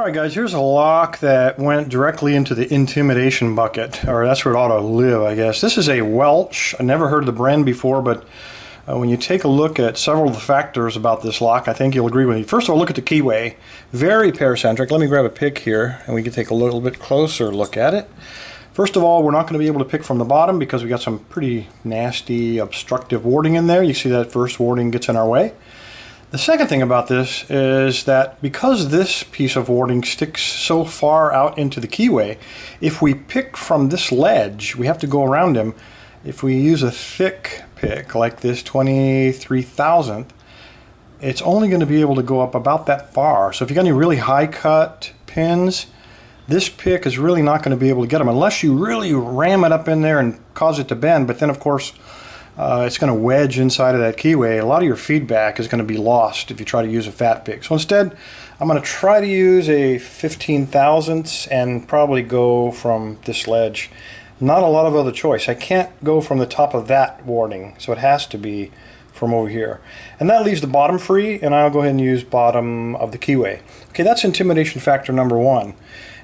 Alright guys, here's a lock that went directly into the intimidation bucket, or that's where it ought to live, I guess. This is a Welch. I never heard of the brand before, but when you take a look at several of the factors about this lock, I think you'll agree with me. First of all, look at the keyway. Very paracentric. Let me grab a pick here and we can take a little bit closer look at it. First of all, we're not going to be able to pick from the bottom because we got some pretty nasty obstructive warding in there. You see that first warding gets in our way. The second thing about this is that because this piece of warding sticks so far out into the keyway, if we pick from this ledge, we have to go around him. If we use a thick pick like this 23,000th, it's only going to be able to go up about that far. So if you got any really high cut pins, this pick is really not going to be able to get them unless you really ram it up in there and cause it to bend. But then of course it's going to wedge inside of that keyway. A lot of your feedback is going to be lost if you try to use a fat pick. So instead, I'm going to try to use a 15,000ths and probably go from this ledge. Not a lot of other choice. I can't go from the top of that warding, so it has to be from over here. And that leaves the bottom free, and I'll go ahead and use bottom of the keyway. Okay, that's intimidation factor number one.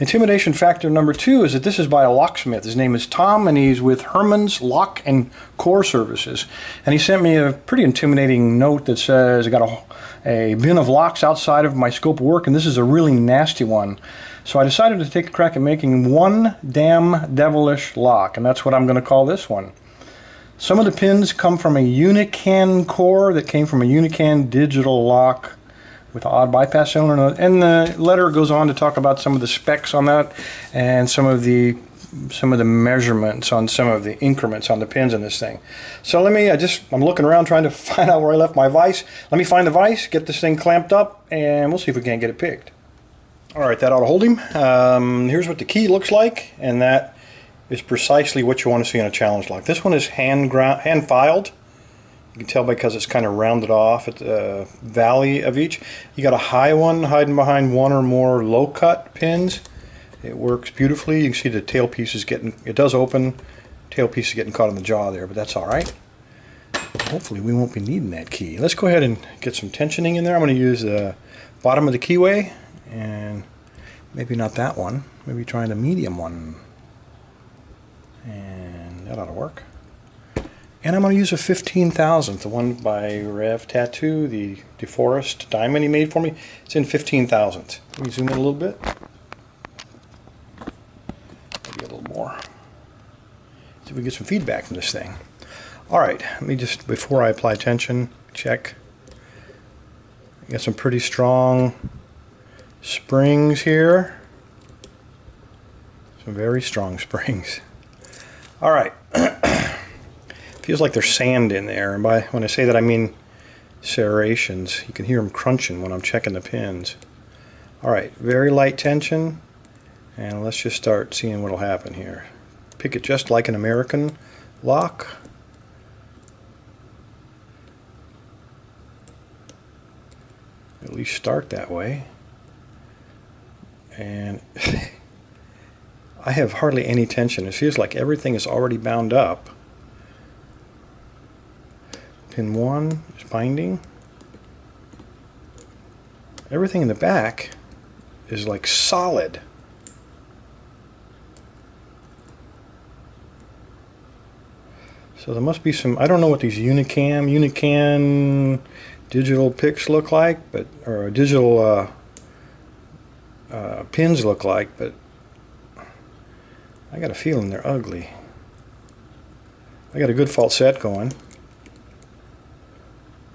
Intimidation factor number two is that this is by a locksmith. His name is Tom, and he's with Herman's Lock and Core Services. And he sent me a pretty intimidating note that says, I got a bin of locks outside of my scope of work, and this is a really nasty one. So I decided to take a crack at making one damn devilish lock, and that's what I'm going to call this one. Some of the pins come from a Unican core that came from a Unican digital lock with an odd bypass cylinder, and the letter goes on to talk about some of the specs on that and some of the measurements on some of the increments on the pins in this thing. So I'm looking around trying to find out where I left my vise. Let me find the vise, get this thing clamped up, and we'll see if we can't get it picked. Alright, that ought to hold him. Here's what the key looks like, and that is precisely what you want to see in a challenge lock. This one is hand filed. You can tell because it's kind of rounded off at the valley of each. You got a high one hiding behind one or more low cut pins. It works beautifully. You can see the tailpiece is it does open. Tailpiece is getting caught in the jaw there, but that's all right. Hopefully we won't be needing that key. Let's go ahead and get some tensioning in there. I'm going to use the bottom of the keyway, and maybe not that one. Maybe trying the medium one. And that ought to work. And I'm going to use a 15,000th, the one by Rev Tattoo, the DeForest diamond he made for me. It's in 15,000th. Let me zoom in a little bit. Maybe a little more. See if we get some feedback from this thing. Alright, let me just, before I apply tension, check. I got some pretty strong springs here. Some very strong springs. Alright. Feels like there's sand in there, and when I say that I mean serrations. You can hear them crunching when I'm checking the pins. Alright, very light tension, and let's just start seeing what'll happen here. Pick it just like an American lock. At least start that way. And I have hardly any tension. It feels like everything is already bound up. Pin 1 is binding. Everything in the back is like solid. So there must be some, I don't know what these Unican digital picks look like, or digital pins look like, but I got a feeling they're ugly. I got a good falset going.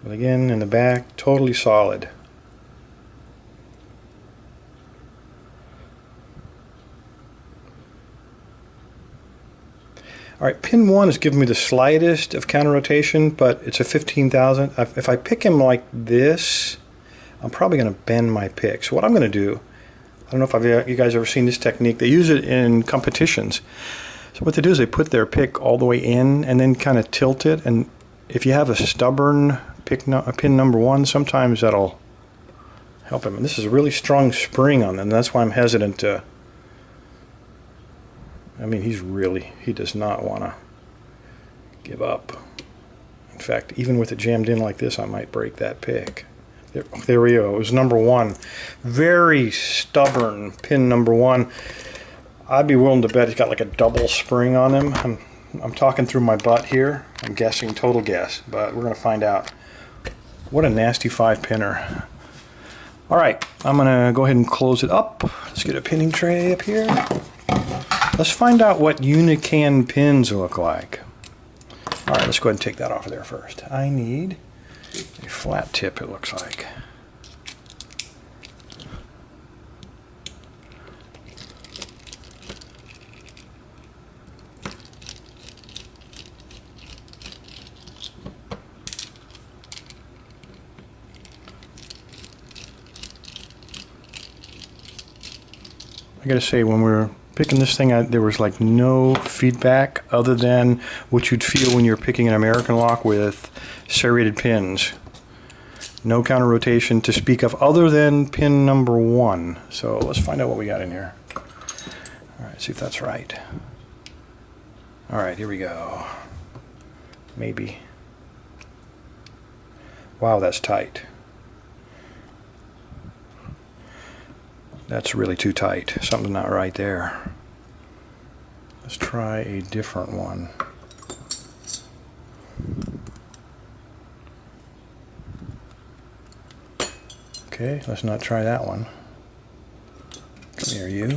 But again, in the back, totally solid. Alright, pin 1 is giving me the slightest of counter rotation, but it's a 15,000. If I pick him like this, I'm probably going to bend my pick. So what I'm going to do, I don't know if you guys ever seen this technique. They use it in competitions. So what they do is they put their pick all the way in and then kind of tilt it. And if you have a stubborn pin number 1, sometimes that'll help him. And this is a really strong spring on them. That's why I'm hesitant to. I mean, he does not want to give up. In fact, even with it jammed in like this, I might break that pick. There we go. It was number 1. Very stubborn pin number 1. I'd be willing to bet it's got like a double spring on him. I'm talking through my butt here. I'm guessing, total guess, but we're going to find out. What a nasty 5-pinner. All right, I'm going to go ahead and close it up. Let's get a pinning tray up here. Let's find out what Unican pins look like. All right, let's go ahead and take that off of there first. I need a flat tip, it looks like. I gotta say, when we were picking this thing out, there was like no feedback other than what you'd feel when you're picking an American lock with serrated pins. No counter rotation to speak of other than pin number 1. So let's find out what we got in here. All right, see if that's right. All right, here we go. Maybe. Wow, that's tight. That's really too tight. Something's not right there. Let's try a different one. Okay, let's not try that one. Come here, you.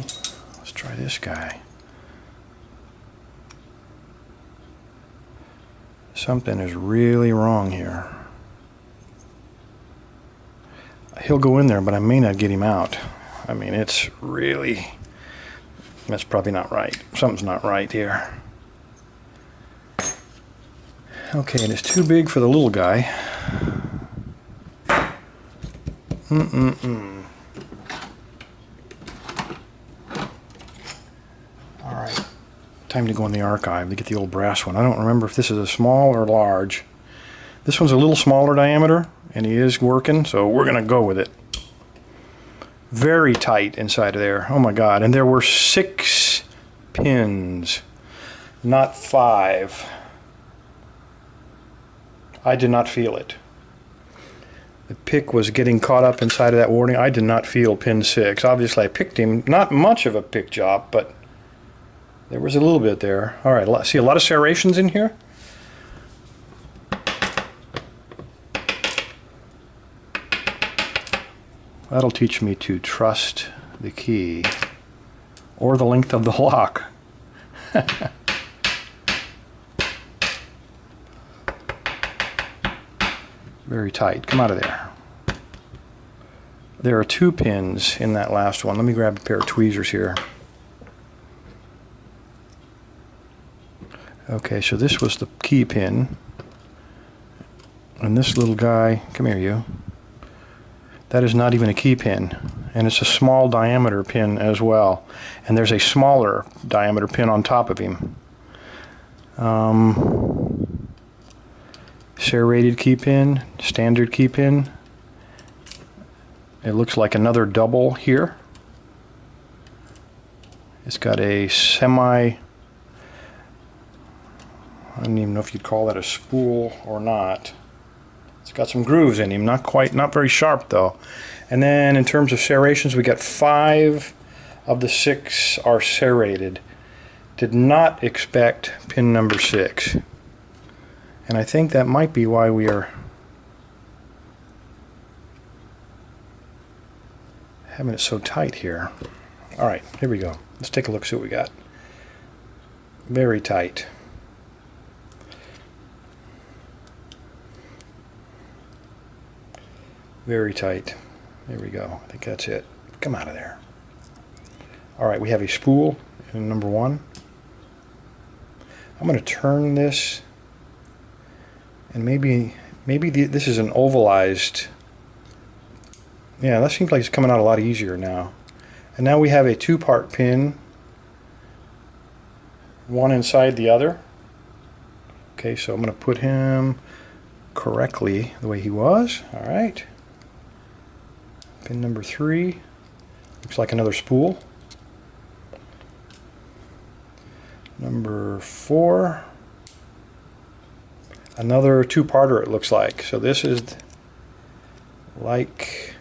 Let's try this guy. Something is really wrong here. He'll go in there, but I may not get him out. I mean, it's really... That's probably not right. Something's not right here. Okay, and it's too big for the little guy. Alright. Time to go in the archive to get the old brass one. I don't remember if this is a small or large. This one's a little smaller diameter, and he is working, so we're going to go with it. Very tight inside of there. Oh my God. And there were 6 pins, not 5. I did not feel it. The pick was getting caught up inside of that warding. I did not feel pin 6. Obviously I picked him. Not much of a pick job, but there was a little bit there. All right, see a lot of serrations in here? That'll teach me to trust the key or the length of the lock. Very tight. Come out of there. There are 2 pins in that last one. Let me grab a pair of tweezers here. Okay, so this was the key pin. And this little guy, come here you. That is not even a key pin, and it's a small diameter pin as well. And there's a smaller diameter pin on top of him. Serrated key pin, standard key pin. It looks like another double here. It's got a semi, I don't even know if you'd call that a spool or not. It's got some grooves in him, not very sharp though. And then in terms of serrations, we got 5 of the 6 are serrated. Did not expect pin number 6. And I think that might be why we are having it so tight here. All right, here we go. Let's take a look, see what we got. Very tight. Very tight. There we go. I think that's it. Come out of there. All right, we have a spool in number 1. I'm going to turn this, and maybe this is an ovalized. Yeah, that seems like it's coming out a lot easier now. And now we have a 2-part pin, one inside the other. Okay, so I'm going to put him correctly the way he was. All right. Pin number 3, looks like another spool. Number 4, another 2-parter it looks like. So this is like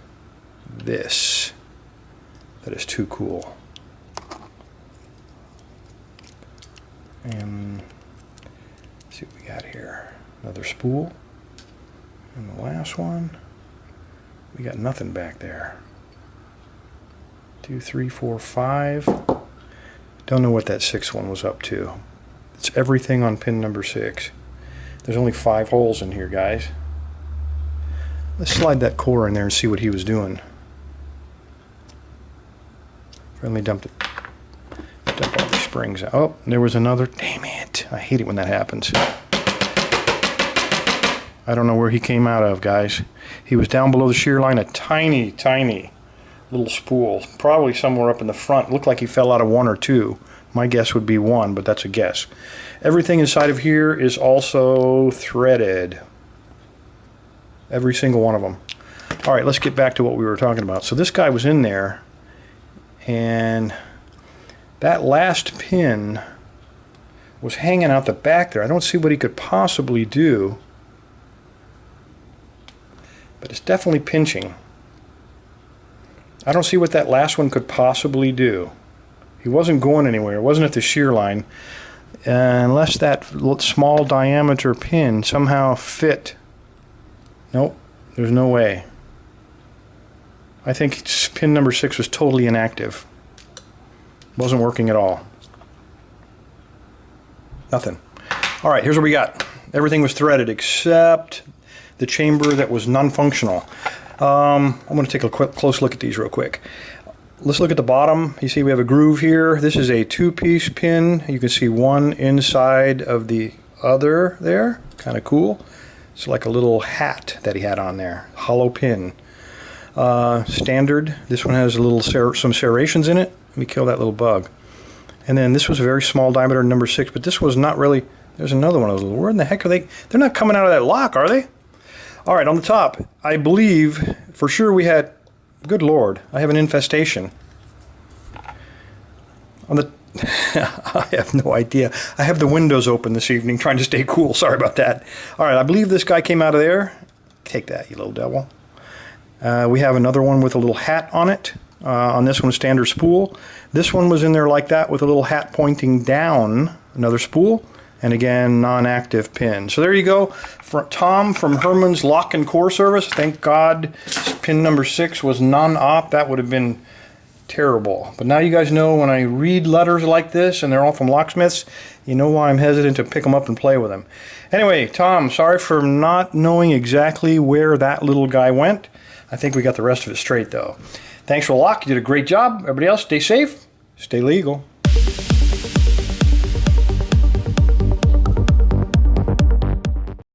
this. That is too cool. And let's see what we got here. Another spool. And the last one, we got nothing back there. 2, 3, 4, 5. Don't know what that 6th one was up to. It's everything on pin number 6. There's only 5 holes in here, guys. Let's slide that core in there and see what he was doing. Friendly dumped it. Dump all the springs out. Oh, there was another. Damn it. I hate it when that happens. I don't know where he came out of, guys. He was down below the shear line, a tiny, tiny little spool. Probably somewhere up in the front. Looked like he fell out of 1 or 2. My guess would be 1, but that's a guess. Everything inside of here is also threaded. Every single one of them. All right, let's get back to what we were talking about. So this guy was in there, and that last pin was hanging out the back there. I don't see what he could possibly do, but it's definitely pinching. I don't see what that last one could possibly do. He wasn't going anywhere. It wasn't at the shear line. Unless that small diameter pin somehow fit. Nope, there's no way. I think pin number 6 was totally inactive. Wasn't working at all. Nothing. All right, here's what we got. Everything was threaded except the chamber that was non-functional. I'm going to take a close look at these real quick. Let's look at the bottom. You see we have a groove here. This is a 2-piece pin. You can see one inside of the other there. Kind of cool. It's like a little hat that he had on there. Hollow pin. Standard. This one has a little some serrations in it. Let me kill that little bug. And then this was a very small diameter, number 6, but this was not really. There's another one of those. Where in the heck are they? They're not coming out of that lock, are they? All right, on the top, I believe for sure we had. Good Lord, I have an infestation. On the, I have no idea. I have the windows open this evening, trying to stay cool. Sorry about that. All right, I believe this guy came out of there. Take that, you little devil. We have another one with a little hat on it. On this one, standard spool. This one was in there like that with a little hat pointing down. Another spool. And again, non-active pin. So there you go. Tom from Herman's Lock and Core Service. Thank God pin number 6 was non-op. That would have been terrible. But now you guys know when I read letters like this and they're all from locksmiths, you know why I'm hesitant to pick them up and play with them. Anyway, Tom, sorry for not knowing exactly where that little guy went. I think we got the rest of it straight though. Thanks for the lock. You did a great job. Everybody else, stay safe, stay legal.